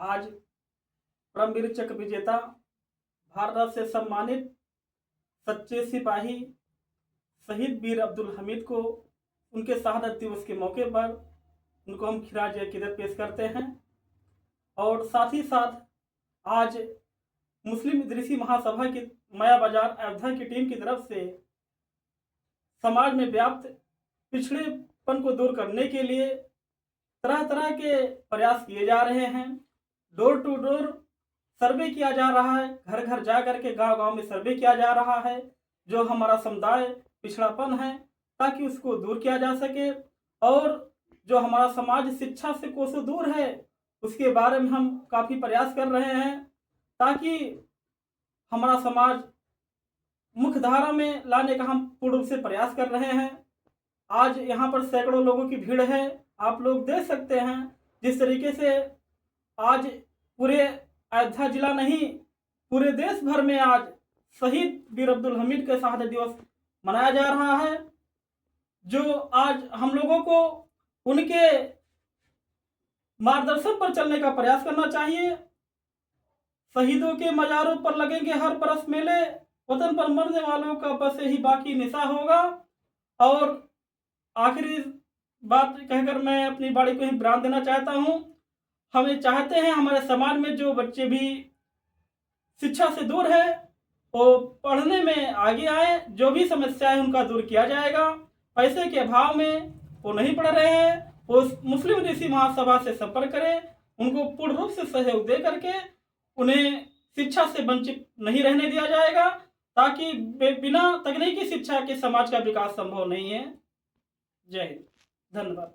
आज परमवीर चक्र विजेता भारत रत्न से सम्मानित सच्चे सिपाही शहीद वीर अब्दुल हमीद को उनके शहादत दिवस के मौके पर उनको हम खिराज अकीदत पेश करते हैं। और साथ ही साथ आज मुस्लिम इदरीसी महासभा की माया बाजार अयोध्या की टीम की तरफ से समाज में व्याप्त पिछड़ेपन को दूर करने के लिए तरह तरह के प्रयास किए जा रहे हैं। डोर टू डोर सर्वे किया जा रहा है, घर घर जा कर के गांव गांव में सर्वे किया जा रहा है जो हमारा समुदाय पिछड़ापन है ताकि उसको दूर किया जा सके। और जो हमारा समाज शिक्षा से कोसों दूर है उसके बारे में हम काफ़ी प्रयास कर रहे हैं ताकि हमारा समाज मुख्य धारा में लाने का हम पूर्ण रूप से प्रयास कर रहे हैं। आज यहाँ पर सैकड़ों लोगों की भीड़ है, आप लोग देख सकते हैं जिस तरीके से आज पूरे अयोध्या जिला नहीं पूरे देश भर में आज शहीद वीर अब्दुल हमीद के शहादत दिवस मनाया जा रहा है। जो आज हम लोगों को उनके मार्गदर्शन पर चलने का प्रयास करना चाहिए। शहीदों के मजारों पर लगेंगे हर बरस मेले, वतन पर मरने वालों का बस यही बाकी निशा होगा। और आखिरी बात कहकर मैं अपनी बाड़ी को ही विराम देना चाहता हूँ। हमें चाहते हैं हमारे समाज में जो बच्चे भी शिक्षा से दूर है वो पढ़ने में आगे आए, जो भी समस्याएं उनका दूर किया जाएगा। पैसे के अभाव में वो नहीं पढ़ रहे हैं, वो मुस्लिम इदरीसी महासभा से संपर्क करें, उनको पूर्ण रूप से सहयोग दे करके उन्हें शिक्षा से वंचित नहीं रहने दिया जाएगा ताकि बिना तकनीकी शिक्षा के समाज का विकास संभव नहीं है। जय हिंद, धन्यवाद।